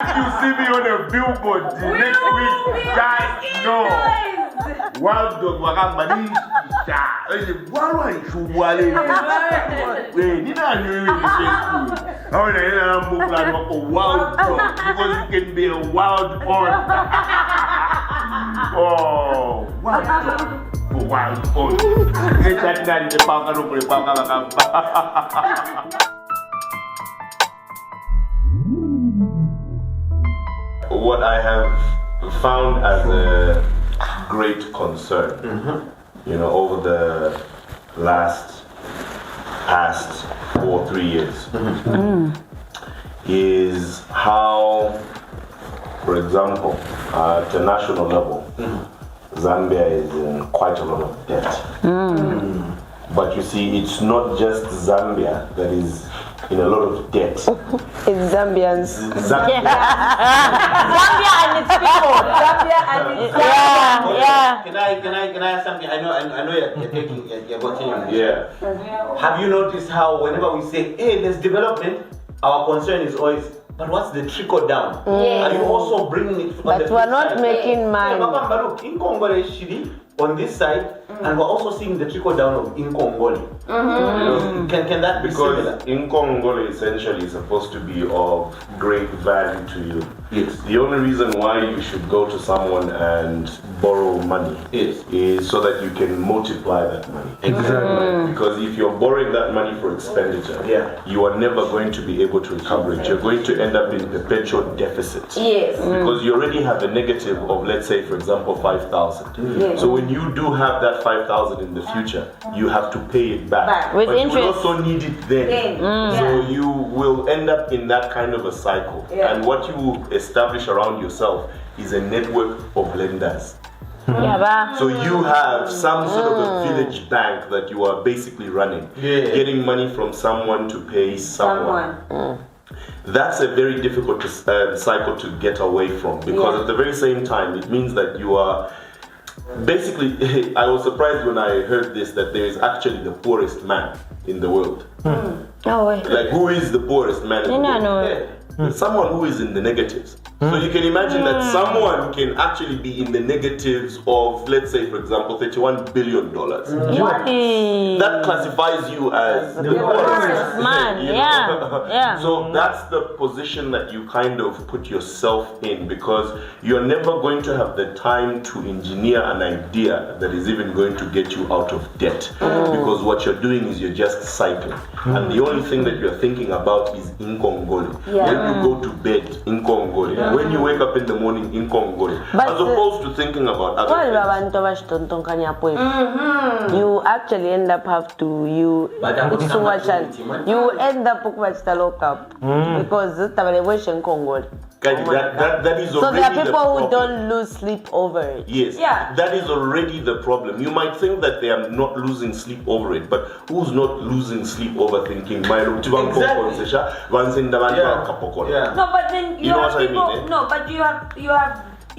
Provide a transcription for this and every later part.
You see me on a billboard the next week, guys, no. Wild dog, wakambani, why should wale? Wait, you know you in Facebook. How the hell I'm moving like a wild dog because you can be a wild horse. Oh, wild dog. Wild horse. That night the panga no play panga. What I have found as a great concern, over the past 4 or 3 years, is how, for example, at a national level, Zambia is in quite a lot of debt. But you see, it's not just Zambia that is in a lot of debt. It's Zambians. Zambia and its people. Zambia and its people. Yeah. Can I ask something? I know you're continuing. Yeah. Have you noticed how whenever we say, hey, there's development, our concern is always, but what's the trickle down? Are you also bringing it on But we're not making money. Look, in Congo is shitty on this side, and we're also seeing the trickle down of Incongoli. Can that be similar? Because Incongoli essentially is supposed to be of great value to you. Yes. The only reason why you should go to someone and borrow money is so that you can multiply that money. Exactly. Because if you're borrowing that money for expenditure, you are never going to be able to recover it. You're going to end up in perpetual deficit. Yes. Because you already have a negative of, let's say, for example, 5,000. Yes. So when you do have that 5,000 in the future, you have to pay it back. With but interest. you will also need it then. So you will end up in that kind of a cycle. And what you establish around yourself is a network of lenders. So you have some sort of a village bank that you are basically running, getting money from someone to pay someone. That's a very difficult cycle to get away from, because at the very same time, it means that you are basically, I was surprised when I heard this, that there is actually the poorest man in the world. No way. Like, who is the poorest man in the world? No. Someone who is in the negatives. So you can imagine that someone can actually be in the negatives of, let's say, for example, $31 billion. That classifies you as the poorest man. Yeah. So that's the position that you kind of put yourself in, because you're never going to have the time to engineer an idea that is even going to get you out of debt. Because what you're doing is you're just cycling. And the only thing that you're thinking about is Incongoli. When you go to bed, Incongoli. When you wake up in the morning, Incongoli. As opposed to thinking about other things. You actually end up you end up lock up because that is already so there are people the who problem. don't lose sleep over it. Yes, that is already the problem. You might think that they are not losing sleep over it, but who's not losing sleep over thinking? No, but then you have people. No, but you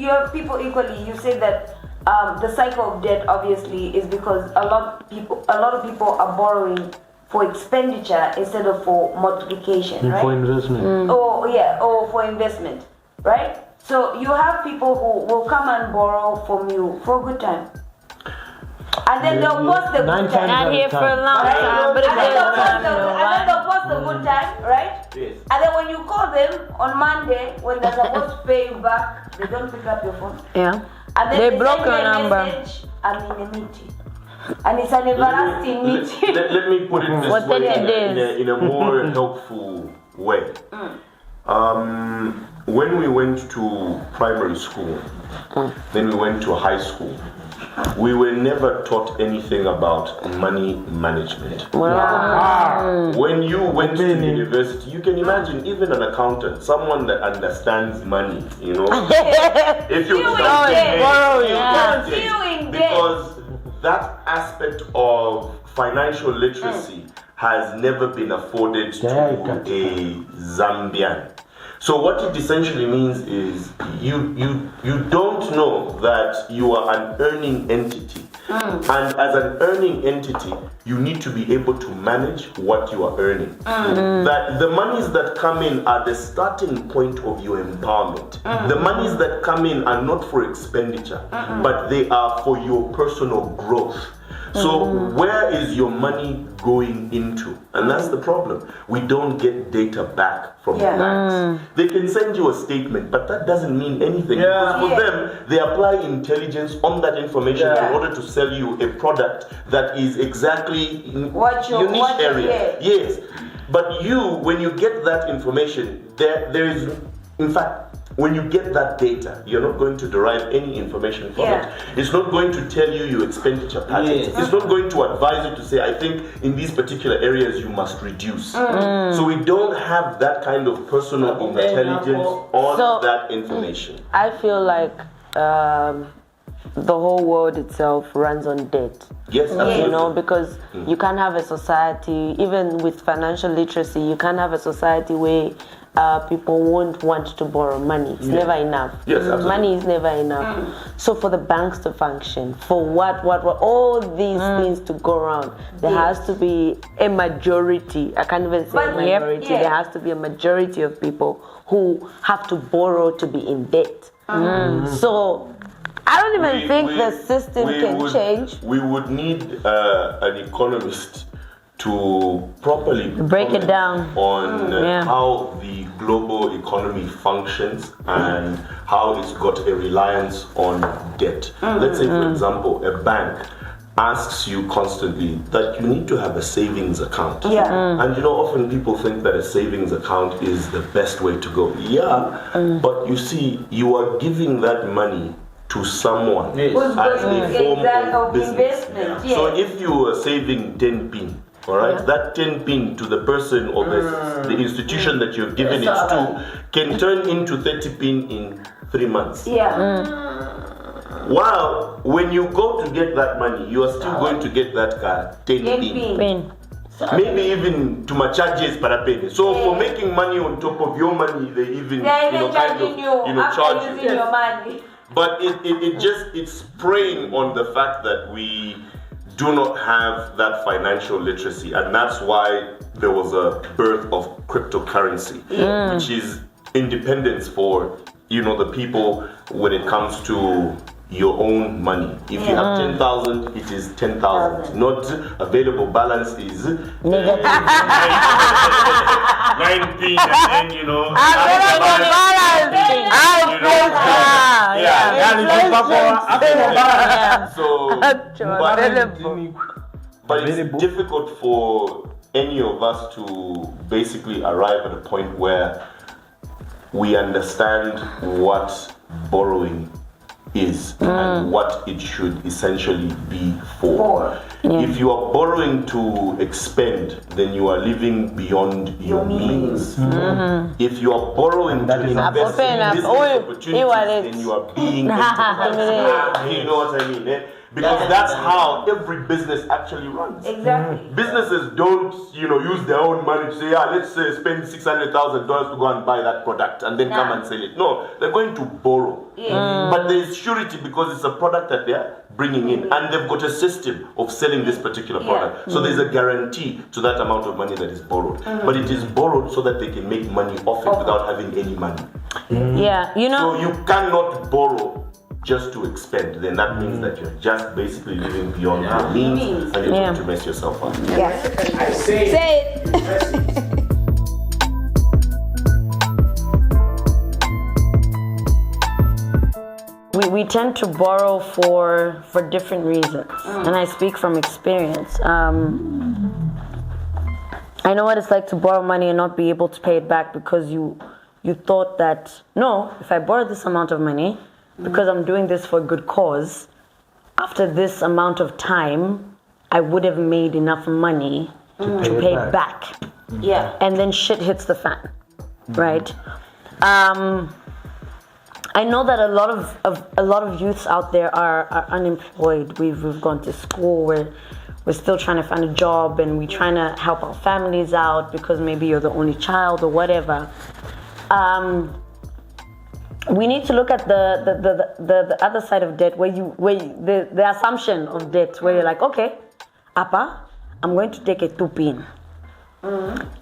have people equally. You say that the cycle of debt obviously is because a lot of people are borrowing for expenditure instead of for multiplication, right? For investment. Or for investment, right? So you have people who will come and borrow from you for a good time. And then they'll post the good time. Not here for a long time, but and then they'll post the good time, right? Yes. And then when you call them on Monday, when they're supposed to pay you back, they don't pick up your phone. Yeah. And then They block send you your a number. message, I'm in a meeting. And it's an everlasting meeting. Let me put it this What way, 30 days? in a more helpful way. When we went to primary school, then we went to high school, we were never taught anything about money management. When you went to university, you can imagine even an accountant, someone that understands money, if you're because that aspect of financial literacy has never been afforded to a Zambian. So what it essentially means is you don't know that you are an earning entity. And as an earning entity, you need to be able to manage what you are earning. That the monies that come in are the starting point of your empowerment. The monies that come in are not for expenditure, but they are for your personal growth. So where is your money going into? And that's the problem. We don't get data back from the banks. They can send you a statement, but that doesn't mean anything. Because for them, they apply intelligence on that information in order to sell you a product that is exactly what your niche area. Yes. But when you get that information, there is, in fact, when you get that data, you're not going to derive any information from it. It's not going to tell you your expenditure patterns. It's not going to advise you to say, I think in these particular areas you must reduce. So we don't have that kind of personal intelligence on that information. I feel like the whole world itself runs on debt. Yes, absolutely. You know, because you can't have a society, even with financial literacy, you can't have a society where people won't want to borrow money. It's never enough. Yes, absolutely. Money is never enough. So for the banks to function, for what all these things to go around, there has to be a majority. I can't even say minority. There has to be a majority of people who have to borrow to be in debt. So I don't even think the system can change. We would need an economist to properly break it down on how the global economy functions and how it's got a reliance on debt. Let's say, for example, a bank asks you constantly that you need to have a savings account. And you know, often people think that a savings account is the best way to go. But you see, you are giving that money to someone as a form of investment. So if you are saving 10 pin, all right, that 10 pin to the person or the institution that you've given it to can turn into 30 pin in 3 months. While when you go to get that money, you are still going to get that car 10 pin. Maybe even to my charges para penny. So for making money on top of your money, they even charge you. Your money. But it's preying on the fact that we do not have that financial literacy, and that's why there was a birth of cryptocurrency, which is independence for the people when it comes to your own money. If you have 10,000, it is 10,000. Not available balance is 9 p, and then available balance. But it's difficult for any of us to basically arrive at a point where we understand what borrowing is and what it should essentially be for. If you are borrowing to expend, then you are living beyond your means. If you are borrowing to invest in business opportunities, then you are being enterprised. You know what I mean? Because that's how every business actually runs. Exactly. Businesses don't, use their own money to say, let's spend $600,000 to go and buy that product and then come and sell it. No, they're going to borrow. But there's surety because it's a product that they're bringing in, and they've got a system of selling this particular product. So there's a guarantee to that amount of money that is borrowed. But it is borrowed so that they can make money off it without having any money. So you cannot borrow just to expend, then that means that you're just basically living beyond your means and you're going to mess yourself up. I say it. We tend to borrow for different reasons, and I speak from experience. I know what it's like to borrow money and not be able to pay it back because you thought that, no, if I borrow this amount of money, because I'm doing this for a good cause, after this amount of time, I would have made enough money to pay it back. And then shit hits the fan, right? I know that a lot of youths out there are unemployed. We've gone to school. We're still trying to find a job, and we're trying to help our families out because maybe you're the only child or whatever. we need to look at the other side of debt, the assumption of debt, where you're like, okay, Appa, I'm going to take a 2-pin.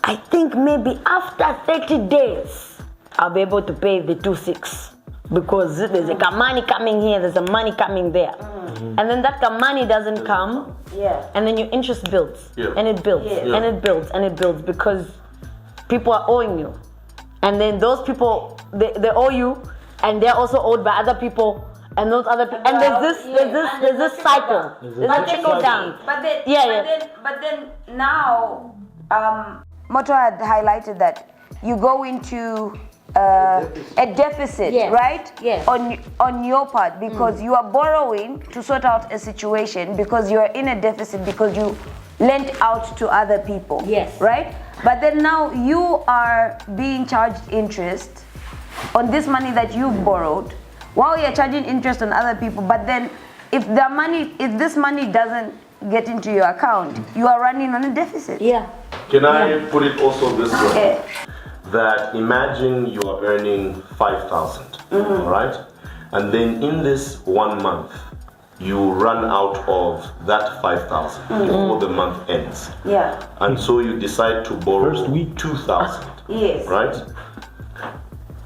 I think maybe after 30 days, I'll be able to pay the 2.6 because there's a money coming here, there's a money coming there, and then that money doesn't come, and then your interest builds, and it builds, and it builds, and it builds because people are owing you, and then those people they owe you, and they're also owed by other people. And those other people, and there's this cycle. There's a trickle down. But then now, Moto had highlighted that you go into a deficit, right? Yes. On your part, because you are borrowing to sort out a situation, because you are in a deficit because you lent out to other people. Yes. Right? But then now you are being charged interest on this money that you've borrowed, while you're charging interest on other people. But then if this money doesn't get into your account, you are running on a deficit. Can I put it also this way? That imagine you are earning 5,000, right? And then in this 1 month, you run out of that 5,000 before the month ends. And so you decide to borrow 2,000. Right?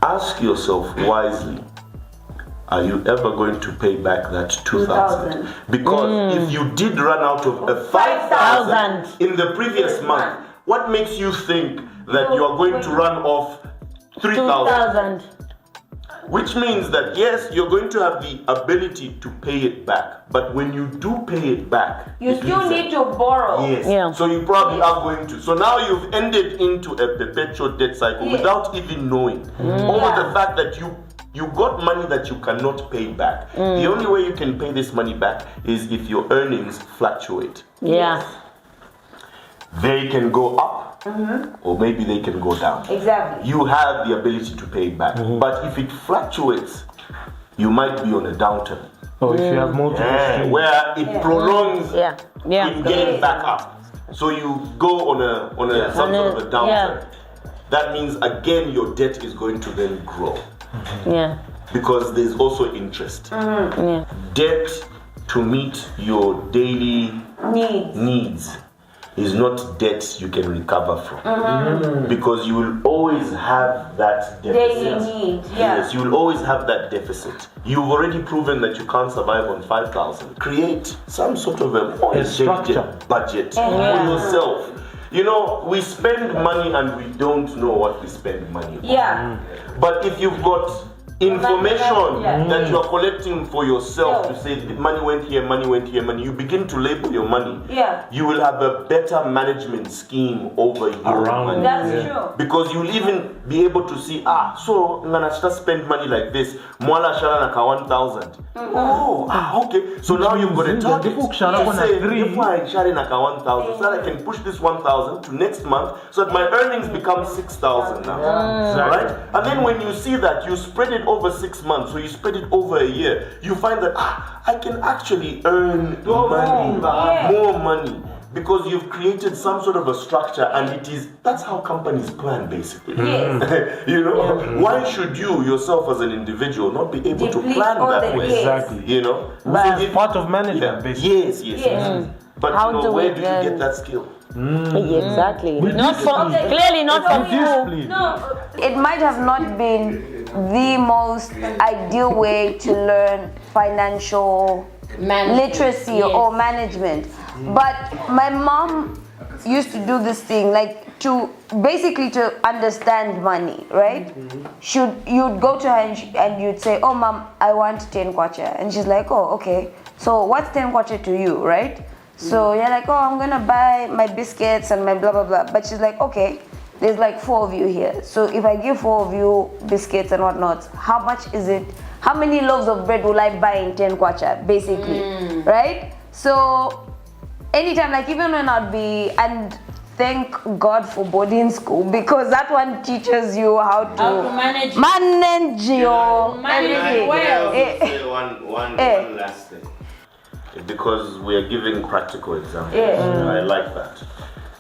Ask yourself wisely, are you ever going to pay back that 2,000? Because if you did run out of a 5,000 in the previous month, what makes you think that you are going to run off 3,000? Which means that yes, you're going to have the ability to pay it back, but when you do pay it back, you still need to borrow. Yes. So you probably are going to. So now you've ended into a perpetual debt cycle without even knowing. Over the fact that you got money that you cannot pay back. The only way you can pay this money back is if your earnings fluctuate. They can go up, or maybe they can go down. Exactly. You have the ability to pay it back. But if it fluctuates, you might be on a downturn. Or if you have multiple streams. Where it prolongs in getting back up. So you go on a some sort of a downturn. That means again your debt is going to then grow. Because there's also interest. Debt to meet your daily needs is not debt you can recover from. Because you will always have that deficit. Daily need, Yes, you will always have that deficit. You've already proven that you can't survive on 5,000. Create some sort of a structure budget for yourself. You know, we spend money and we don't know what we spend money on. But if you've got information that you are collecting for yourself to say money went here, money went here, money, you begin to label your money. You will have a better management scheme over your money. That's true. Because you'll even be able to see, so I'm gonna spend money like this. Mwala shara naka 1,000. Okay. So now you've got a target. Say, if I share naka 1,000, so that I can push this 1,000 to next month, so that my earnings become 6,000 now. Right? And then when you see that, you spread it over 6 months, so you spread it over a year, you find that I can actually earn more money, because you've created some sort of a structure, and that's how companies plan basically. You know, why should you yourself as an individual not be able to plan that way? Exactly. You know, but it's part of management basically. Yes. But where do you get that skill? Exactly. Clearly not from you. No, it might have not been the most ideal way to learn financial literacy or management. But my mom used to do this thing, like to understand money, right? You'd go to her and you'd say, oh mom, I want 10 kwacha. And she's like, oh, okay. So what's 10 kwacha to you, right? So you're like, oh, I'm gonna buy my biscuits and my blah, blah, blah. But she's like, okay, there's like 4 of you here. So if I give 4 of you biscuits and whatnot, how much is it? How many loaves of bread will I buy in 10 kwacha, basically, right? So anytime, like even when I'd be, and thank God for boarding school, because that one teaches you how to manage your everything. One last thing. Because we are giving practical examples. I like that.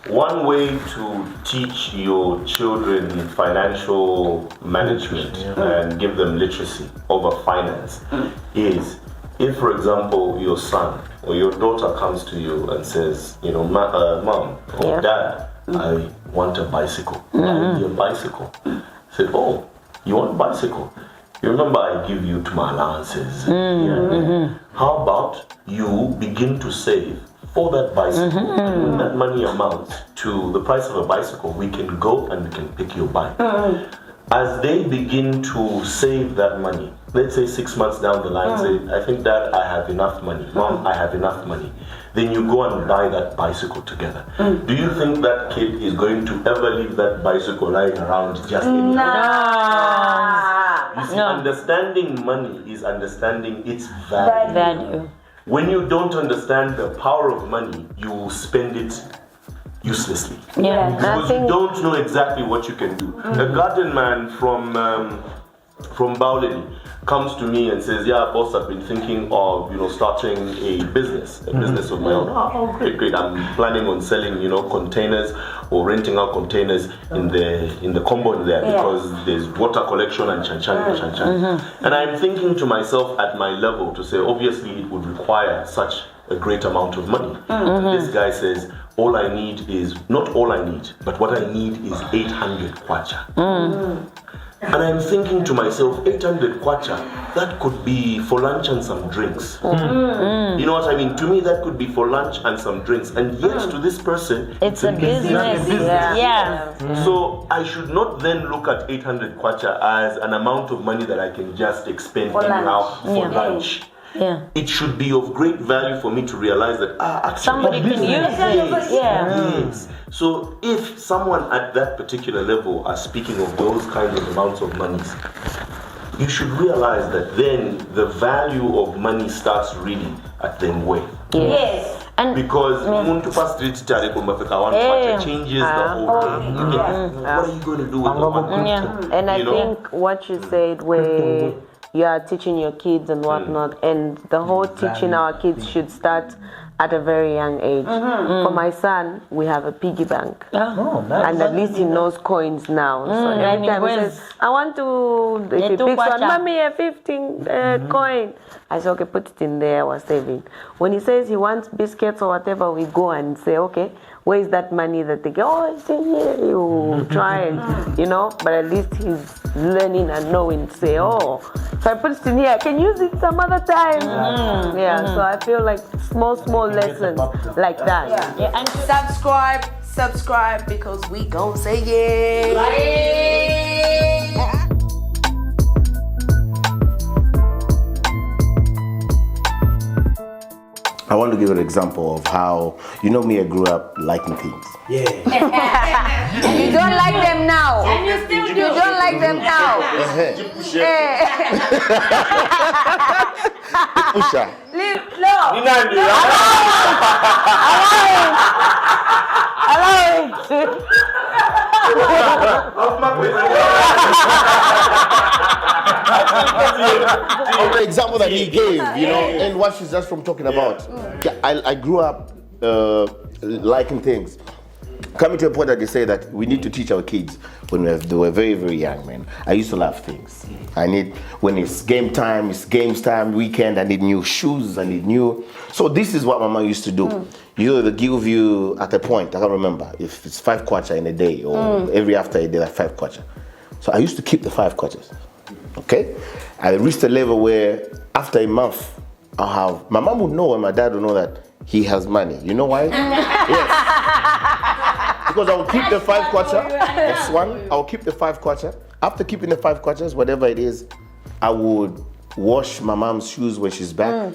one way to teach your children financial management and give them literacy over finance is, if, for example, your son or your daughter comes to you and says, Mom or Dad, I want a bicycle. I need a bicycle. I said, oh, you want a bicycle? You remember I give you to my allowances. How about you begin to save for that bicycle? And when that money amounts to the price of a bicycle, we can go and we can pick your bike. As they begin to save that money, let's say 6 months down the line, say, I think, Dad, I have enough money. Mom, I have enough money. Then you go and buy that bicycle together. Do you think that kid is going to ever leave that bicycle lying around just anyhow? You see, understanding money is understanding its value. When you don't understand the power of money, you will spend it uselessly. Because you don't know exactly what you can do. A garden man from Bauleni comes to me and says, yeah, boss, I've been thinking of starting a business of my own. Oh, great. I'm planning on selling containers or renting out containers in the compound there because there's water collection and chan. And I'm thinking to myself at my level to say, obviously it would require such a great amount of money. This guy says, all I need is, not all I need, but what I need is 800 kwacha. And I'm thinking to myself, 800 kwacha, that could be for lunch and some drinks. You know what I mean? To me, that could be for lunch and some drinks. And yet, to this person, it's a business. So I should not then look at 800 kwacha as an amount of money that I can just expend anyhow for lunch. It should be of great value for me to realize that actually somebody can use it. Yes. So if someone at that particular level are speaking of those kinds of amounts of money, you should realize that then the value of money starts really at them way. And because changes the whole thing. What are you going to do with the money? And I think what you said where you are teaching your kids and whatnot, and the whole teaching our kids should start at a very young age. For my son, we have a piggy bank. And at least he knows coins now. So every time he says, I want to, if he picks one, Mommy, a 15 coin. I say, okay, put it in there, we're saving. When he says he wants biscuits or whatever, we go and say, okay, where is that money that they go, oh, it's in here, you try and, but at least he's learning and knowing to say, oh, so I put it in here, I can use it some other time. So I feel like small lessons like that. And subscribe because we gon' say yeah. I want to give an example of how, me, I grew up liking things. You don't like them now. And you still do. You don't like them now. Pusha. The example that he gave, and what she's just from talking about. I grew up liking things. Coming to a point that they say that we need to teach our kids when they were very, very young, man. I used to love things. When it's game time, weekend, I need new shoes, I need new. So this is what Mama used to do. They give you at a point, I can't remember, if it's 5 kwacha in a day or every after a day, like 5 kwacha. So I used to keep the 5 kwachas. Okay? I reached a level where after a month, my mom would know and my dad would know that he has money. You know why? Yes. Because I will keep the 5 kwacha. That's one. I will keep the 5 kwacha. After keeping the 5 kwachas, whatever it is, I would wash my mom's shoes when she's back.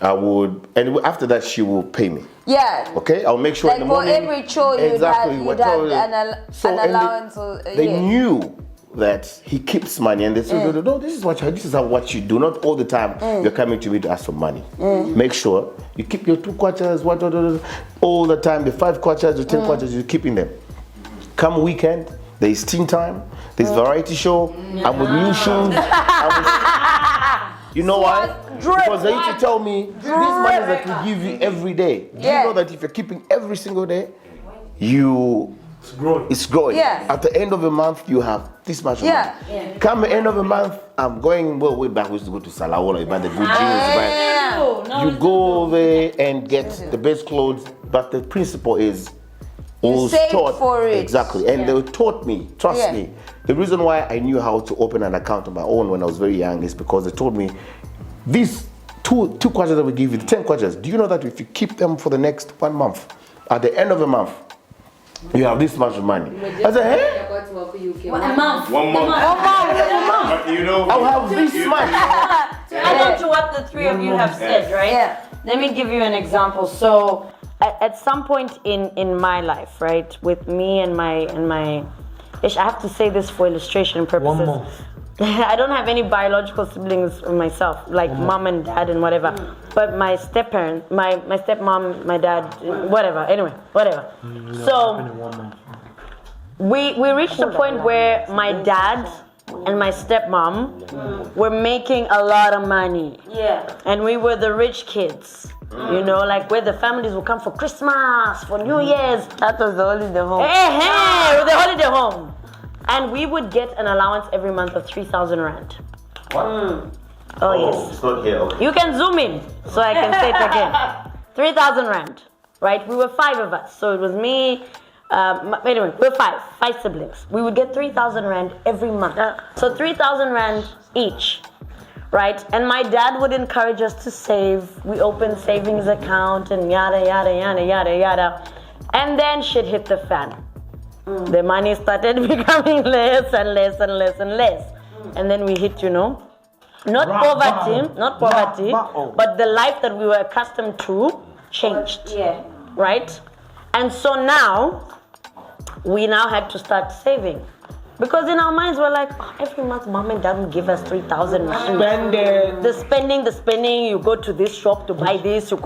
And after that, she will pay me. Okay? I'll make sure in the morning. For every chore you'd have an allowance. They knew that he keeps money, and they said, no, this is what you do. Not all the time you're coming to me to ask for money. Make sure you keep your 2 kwachas, all the time, the 5 kwachas, the 10 kwachas, you're keeping them. Come weekend, there's teen time, there's variety show, I'm with new shoes. You know why? Because they used to tell me, this money that we give you every day. Do you know that if you're keeping every single day, it's growing. Yeah. At the end of the month, you have this much money. Yeah. Come the end of the month, I'm going way back. We used to go to Salawola, buy the good jeans. You go there and get the best clothes, but the principle is saved for it. Exactly. And they taught me, trust me. The reason why I knew how to open an account on my own when I was very young is because they told me these two kwacha that we give you, the 10 kwachas, do you know that if you keep them for the next 1 month, at the end of the month, you have this much money? I said, hey? 1 month. 1 month. But you know, I'll have this much. I know to what the three of you have said, right? Yeah. Let me give you an example. So, at some point in my life, right, with me and my, I have to say this for illustration purposes. 1 month. I don't have any biological siblings myself, like mom and dad and whatever. But my step-parent, my stepmom, my dad, whatever. Anyway, whatever. So we reached a point where my dad and my stepmom were making a lot of money. Yeah. And we were the rich kids. You know, like where the families would come for Christmas, for New Year's. That was the holiday home. Hey, with the holiday home. And we would get an allowance every month of 3,000 rand. What? Oh, yes. It's not here. Okay. You can zoom in so I can say it again. 3,000 rand, right? We were 5 of us. So it was me, anyway, we're 5 siblings. We would get 3,000 rand every month. So 3,000 rand each, right? And my dad would encourage us to save. We opened savings account and yada, yada, yada, yada, yada. And then shit hit the fan. The money started becoming less and less and less and less. And then we hit, not poverty, but the life that we were accustomed to changed. Yeah. Right? And so now, we now had to start saving. Because in our minds, we're like, every month mom and dad will give us 3,000 rand. Spend it. The spending, you go to this shop to buy this, you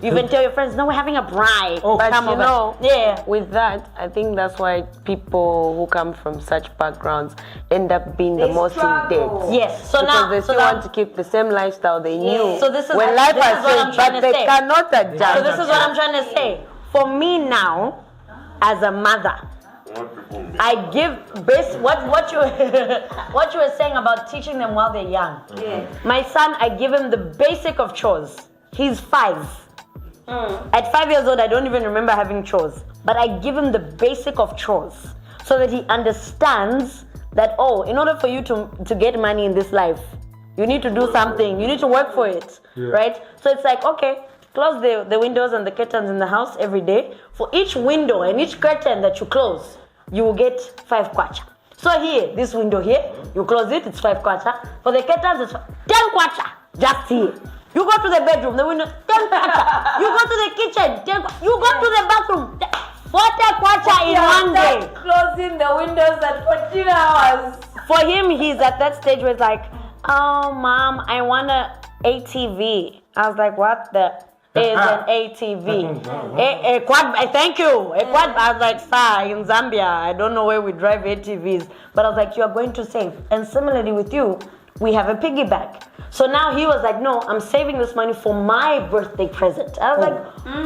even tell your friends, no, we're having a braai. But with that, I think that's why people who come from such backgrounds end up being the most in debt. Yes, so because now they still want to keep the same lifestyle they knew. So this is when life has changed, but they cannot adjust. So this is what I'm trying to say. For me now, as a mother, I give what you what you were saying about teaching them while they're young. Yeah. My son, I give him the basic of chores. He's 5. At 5 years old, I don't even remember having chores. But I give him the basic of chores so that he understands that, in order for you to get money in this life, you need to do something. You need to work for it, right? So it's like, okay, close the windows and the curtains in the house every day. For each window and each curtain that you close, you will get 5 kwacha. So here, this window here, you close it, it's 5 kwacha. For the curtains, it's 10 kwacha. Just here. You go to the bedroom, the window, 10 kwacha. You go to the kitchen, 10 kwacha. You go to the bathroom, 40 kwacha in one day. Closing the windows at 14 hours. For him, he's at that stage where it's like, oh, mom, I want an ATV. I was like, what the is an ATV? A quad, thank you. A quad, I was like, sir, in Zambia, I don't know where we drive ATVs. But I was like, you are going to save. And similarly with you, we have a piggy bank. So now he was like, no, I'm saving this money for my birthday present. I was like,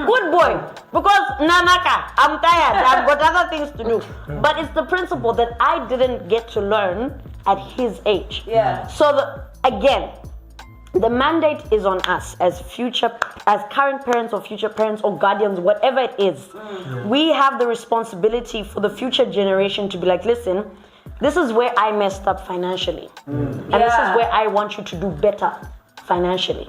good boy. Because, Nanaka, I'm tired. I've got other things to do. But it's the principle that I didn't get to learn at his age. Yeah. So, again, the mandate is on us as current parents or future parents or guardians, whatever it is. We have the responsibility for the future generation to be like, listen, this is where I messed up financially. And this is where I want you to do better financially.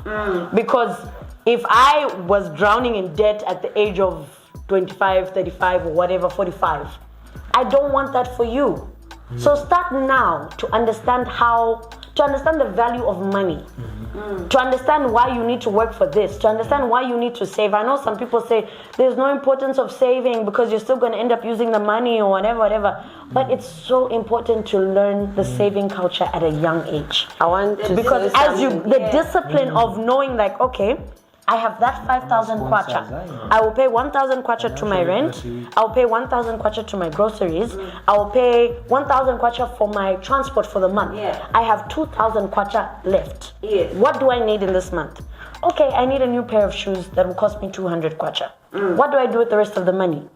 Because if I was drowning in debt at the age of 25, 35 or whatever, 45, I don't want that for you. So start now to understand the value of money, to understand why you need to work for this, to understand why you need to save. I know some people say there's no importance of saving because you're still going to end up using the money or whatever. But it's so important to learn the saving culture at a young age. Because as the discipline of knowing like, okay, I have that 5,000 kwacha. I will pay 1,000 kwacha to my rent. I will pay 1,000 kwacha to my groceries. I will pay 1,000 kwacha for my transport for the month. I have 2,000 kwacha left. What do I need in this month? Okay, I need a new pair of shoes that will cost me 200 kwacha. What do I do with the rest of the money?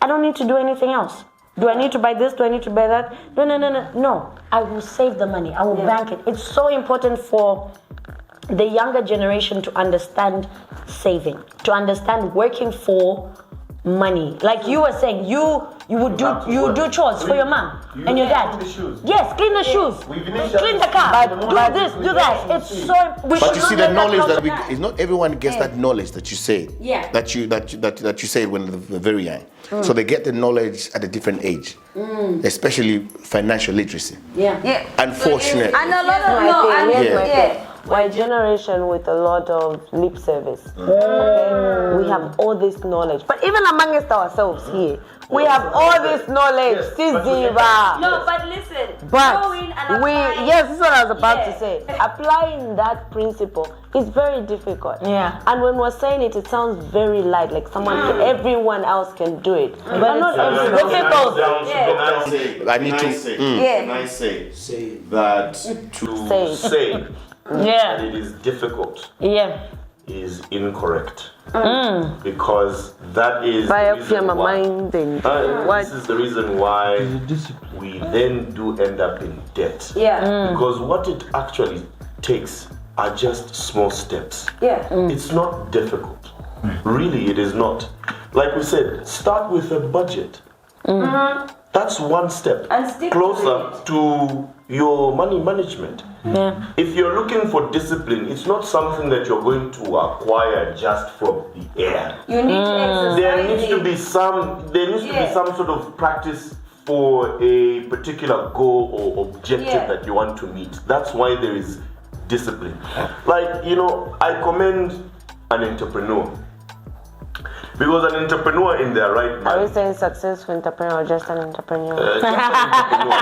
I don't need to do anything else. Do I need to buy this? Do I need to buy that? No. I will save the money. I will bank it. It's so important for the younger generation to understand saving, to understand working for money. Like you were saying, you would do chores for your mom and your dad. Yes, clean the shoes, clean the car, do this, do that. It's so. But you see the knowledge that it's not everyone gets that knowledge that you say. Yeah. That you say when they're very young. So they get the knowledge at a different age, especially financial literacy. Yeah. Unfortunately. And a lot of We're a generation with a lot of lip service. Okay? We have all this knowledge. But even amongst ourselves here, we have all this knowledge. No, but listen. Yes, this is what I was about to say. Applying that principle is very difficult. Yeah. And when we're saying it, it sounds very light, like everyone else can do it. But not everyone. Difficult. Can I say that to say that it is difficult is incorrect. Because that is the reason why, this is the reason why we then do end up in debt. Because what it actually takes are just small steps. It's not difficult. Really, it is not. Like we said, start with a budget. That's one step closer to your money management. If you're looking for discipline, it's not something that you're going to acquire just from the air. You need to exercise. There needs to be some sort of practice for a particular goal or objective that you want to meet. That's why there is discipline. Like, I commend an entrepreneur. Because an entrepreneur in their right mind. Are we saying successful entrepreneur or just an entrepreneur? Just an entrepreneur.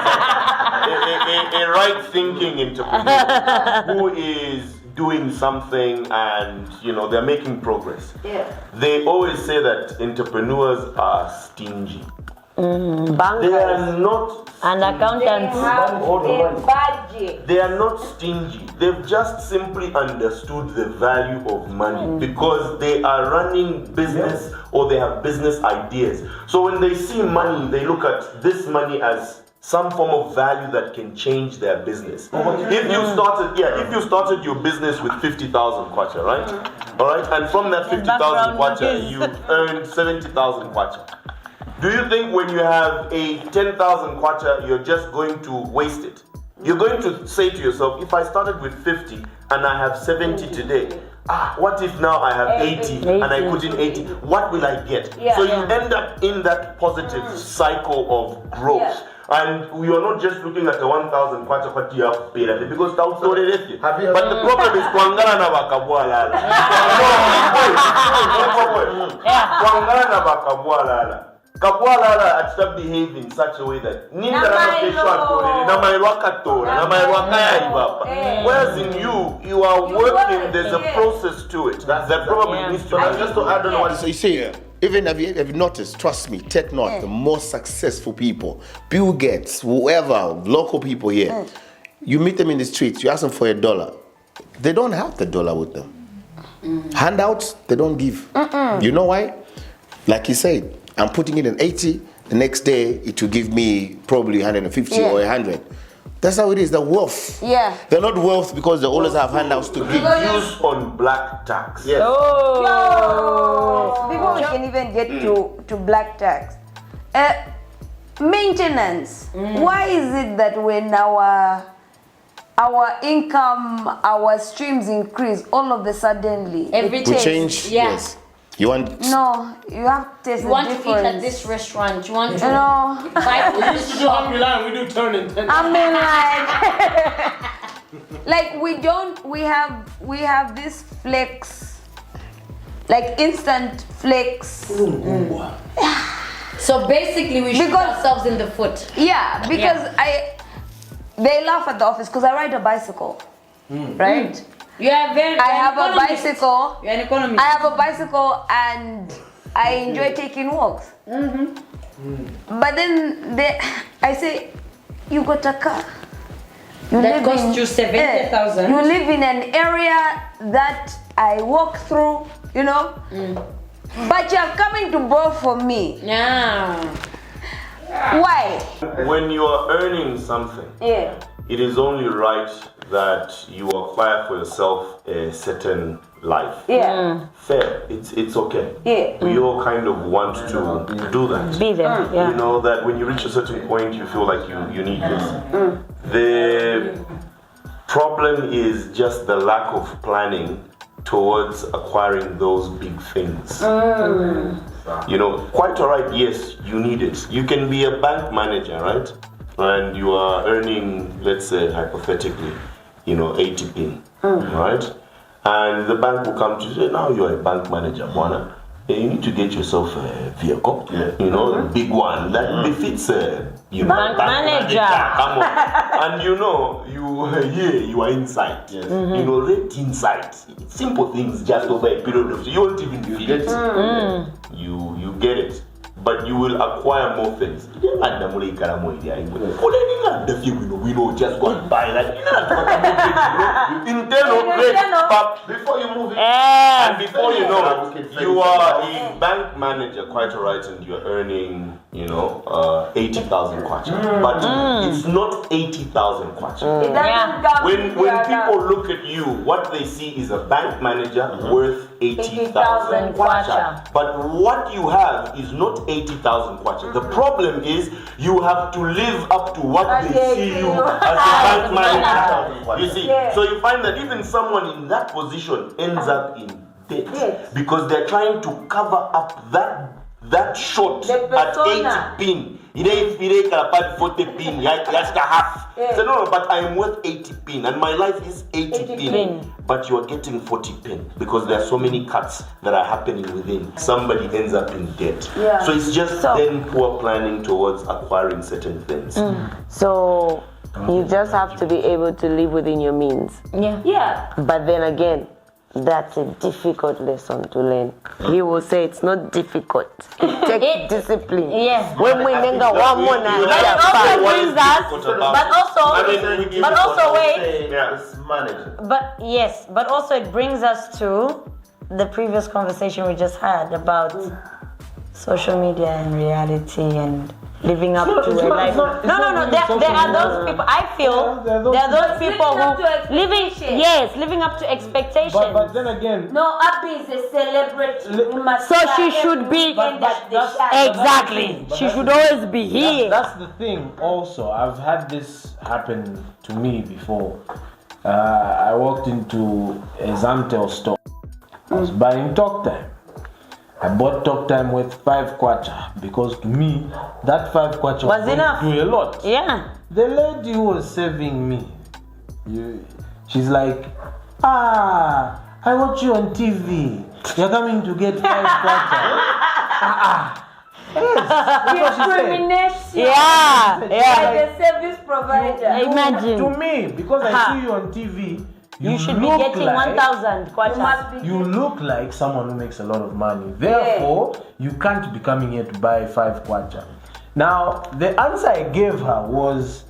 A right thinking entrepreneur who is doing something and they're making progress. They always say that entrepreneurs are stingy. They are not. And accountants. They are not stingy. They've just simply understood the value of money because they are running business or they have business ideas. So when they see money, they look at this money as some form of value that can change their business. If you started your business with 50,000 kwacha, right? All right, and from that 50,000 kwacha, you earned 70,000 kwacha. Do you think when you have a 10,000 kwacha, you're just going to waste it? You're going to say to yourself, if I started with 50 and I have 70 today, what if now I have 80 and I put in 80? What will I get? So you end up in that positive cycle of growth. And you are not just looking at the 1,000 kwacha what you have paid at it because that's not it. But the problem is kwangala na bakabwa lala. Kwangala na bakabwa lala. Kabwala start behave in such a way that whereas in you are working, there's a process to it that probably needs to be. Just to add on what you say, even have you noticed, trust me, take note, the most successful people, Bill Gates, whoever, local people here, you meet them in the streets, you ask them for $1. They don't have the dollar with them. Handouts, they don't give. You know why? Like he said, I'm putting in an 80, the next day it will give me probably 150 or 100. That's how it is, the wealth. They're not wealth because they always have handouts to give. Use on black tax. Before we can even get to black tax, maintenance. Why is it that when our income, our streams increase, all of a suddenly we change? Yes. You want? No, you have to taste the difference. You want to eat at this restaurant? You want to buy we used to do Happy Line. We do turn in 10. I mean, like we have this flex, like instant flex. So basically, we shoot ourselves in the foot. Yeah, because they laugh at the office because I ride a bicycle, right? I have a bicycle. You're an economist. I have a bicycle and I enjoy taking walks. But then I say, you got a car. That costs you 70,000. You live in an area that I walk through, But you're coming to borrow from me. No. Why? When you are earning something, it is only right that you acquire for yourself a certain life. Fair. It's okay. We all kind of want to do that. Be there. You know that when you reach a certain point, you feel like you need this. The problem is just the lack of planning towards acquiring those big things. You know, quite alright, yes, you need it. You can be a bank manager, right? And you are earning, let's say, hypothetically, 80 pin, right? And the bank will come to you and say, now you're a bank manager, Buana. You need to get yourself a vehicle, a big one that befits bank manager. Come on. And you are inside. Yes. Rent inside. Simple things just over a period of time. You won't even feel it. You get it. But you will acquire more things. We know just go and buy that. But before you move it, and before you know it, you are a bank manager, quite alright, and you're earning, 80,000 kwacha. But it's not 80,000 kwacha. When people look at you, what they see is a bank manager worth 80,000 kwacha. But what you have is not 80,000 kwacha. The problem is you have to live up to what they see you as a bank manager. You see, so you find that even someone in that position ends up in debt because they're trying to cover up that short at 80 pin. It ain't 40 pin, just a half. So no, but I'm worth 80 pin and my life is 80 pin. But you are getting 40 pin because there are so many cuts that are happening within. Somebody ends up in debt. So it's just then poor planning towards acquiring certain things. So you just have to be able to live within your means. But then again, that's a difficult lesson to learn. He will say it's not difficult. It takes discipline. Yes. When we But it also brings us, but also wait. But also it brings us to the previous conversation we just had about social media and reality and living up to a life. No. There are those people. I feel there are those people who living up to expectations. But then again, no, Abby is a celebrity. So she should be exactly. She should always be here. That's the thing. Also, I've had this happen to me before. I walked into a Zantel store. I was buying talk time. I bought talk time with 5 kwacha because to me that 5 kwacha was enough. Do a lot. Yeah. The lady who was serving me, she's like, I watch you on TV. You're coming to get 5 kwacha. Discrimination. Yeah. By the service provider. Imagine. To me, because I see you on TV. You should be getting 1,000 kwacha. You look like someone who makes a lot of money. Therefore, you can't be coming here to buy 5 kwacha. Now, the answer I gave her was,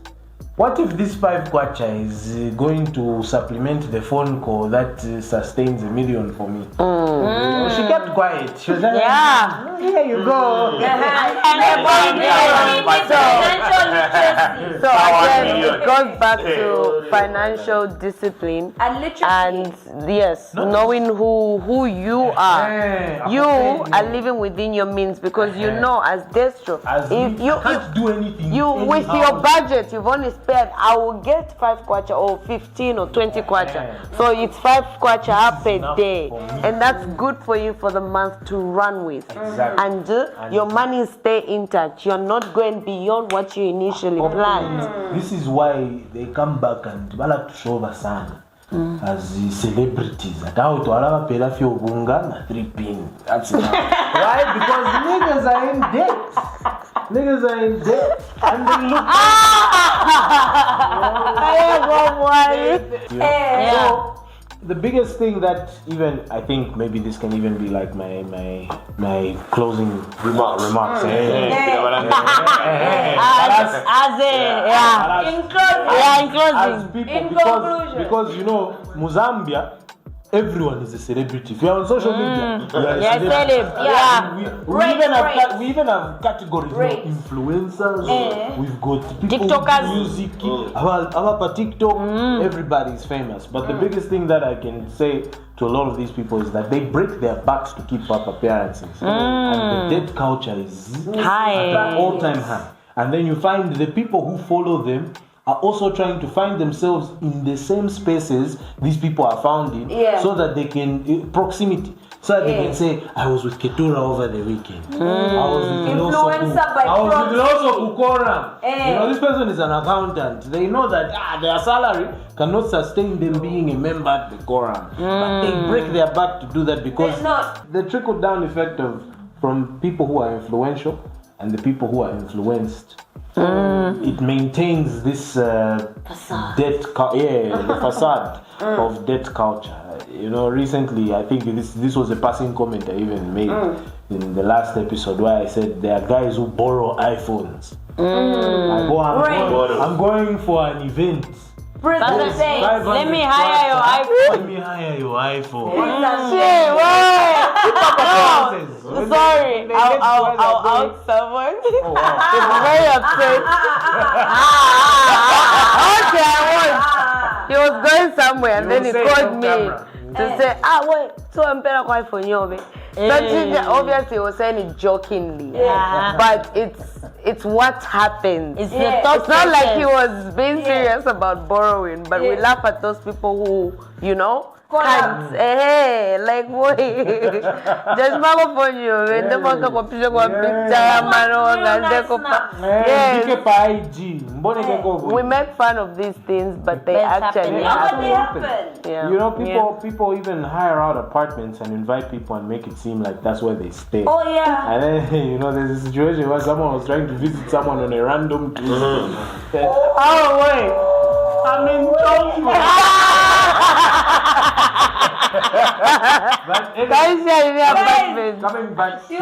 what if this 5 kwacha is going to supplement the phone call that sustains $1 million for me? She kept quiet. She was like, here you go. So again, it goes back to financial discipline and knowing who you are. You are living within your means because you know as Destro, if you can't do anything. You with your budget, you've only spared. I will get 5 kwacha or 15 or 20 kwacha. So it's 5 kwacha per day, and that's good for you for the month to run with. And your money stay intact. You're not going beyond what you initially planned. This is why they come back and bala to show sana as celebrities. Atao to alaba pela fi obunga na 3 pin. That's enough. Why? Because niggas are in debt. Niggas are in debt and they look So the biggest thing that even I think maybe this can even be like my closing remarks. In closing. Because Muzambia everyone is a celebrity. If you're on social media, you are a Yeah, celebrity. celeb. Yeah. We even have categories of influencers. We've got people TikTokers. with music. About TikTok, everybody's famous. But the biggest thing that I can say to a lot of these people is that they break their backs to keep up appearances. And the debt culture is High. at an all-time high. And then you find the people who follow them are also trying to find themselves in the same spaces these people are found in, so that they can proximity, so that they can say, I was with Ketura over the weekend. I was with Loso Kukora. You know, this person is an accountant. They know that their salary cannot sustain them being a member at the quorum. But they break their back to do that because the trickle down effect from people who are influential and the people who are influenced. It maintains this the facade of debt culture. You know, recently I think this was a passing comment I even made in the last episode where I said there are guys who borrow iPhones. I'm going for an event. Let me hire your iPhone. Let me hire your iPhone. No, sorry, I'll out someone. He's very upset. Okay, he was going somewhere and then he called me to say, wait, so I'm better quite for you. Obviously, he was saying it jokingly, but it's what happens. It's It's not like he was being serious about borrowing, but we laugh at those people who, you know, can't. Like, boy, just mago for you. The manga kwa picture kwa picture, mano, gande ko pa. We make fun of these things, but they actually happen. Yeah. You know, people even hire out apartments and invite people and make it seem like that's where they stay. Oh yeah. And then, you know, there's a situation where someone was trying to visit someone on a random Tuesday. Oh wait, I'm in But anyway, coming back to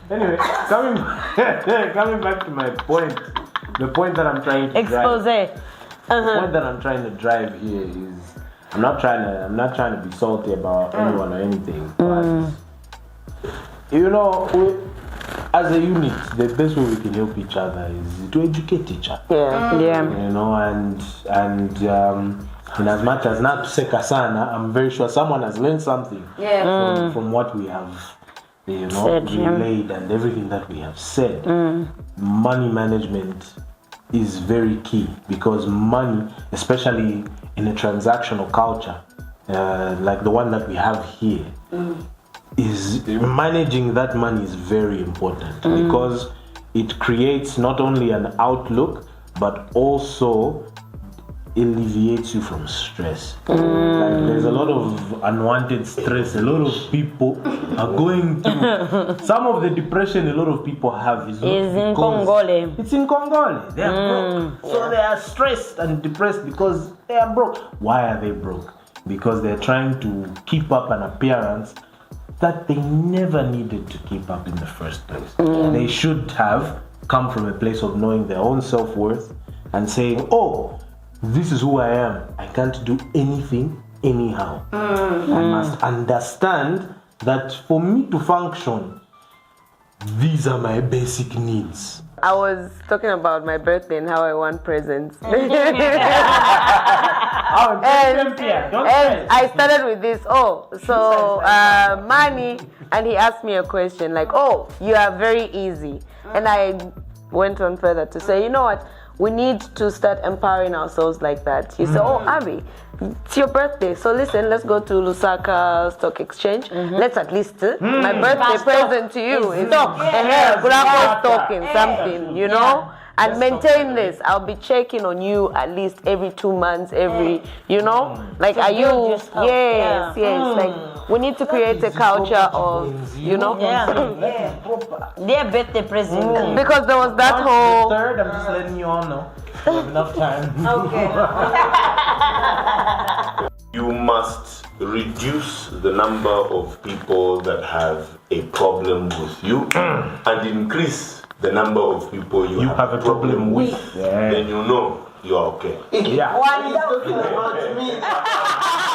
Anyway, coming back to my point, the point that I'm trying to drive. The point that I'm trying to drive here is I'm not trying to be salty about anyone or anything, but you know, as a unit, the best way we can help each other is to educate each other. You know, and in as much as not to say kasana, I'm very sure someone has learned something from what we have, you know, relayed and everything that we have said. Money management is very key because money, especially in a transactional culture like the one that we have here, is managing that money is very important because it creates not only an outlook but also alleviates you from stress. Like there's a lot of unwanted stress. A lot of people are going through. Some of the depression a lot of people have is in Congole. It's in Congole. They are broke. So they are stressed and depressed because they are broke. Why are they broke? Because they're trying to keep up an appearance that they never needed to keep up in the first place. They should have come from a place of knowing their own self-worth and saying, oh, this is who I am. I can't do anything anyhow. I must understand that for me to function, these are my basic needs. I was talking about my birthday and how I want presents. And I started with this. Money. And he asked me a question like, oh, you are very easy. And I went on further to say, you know what? We need to start empowering ourselves like that. He said, oh, Abby, it's your birthday. So listen, let's go to Lusaka Stock Exchange. Let's at least, my birthday present to you is something, you know? And maintain this. I'll be checking on you at least every 2 months, you know? Like, are you? Yes. Like, we need to create a culture of, you know? Their birthday present. Because there was that whole... Third, I'm just letting you all know. We have enough time. You must reduce the number of people that have a problem with you and increase the number of people you have a problem with. Then you know you are okay. Yeah. He's talking about me.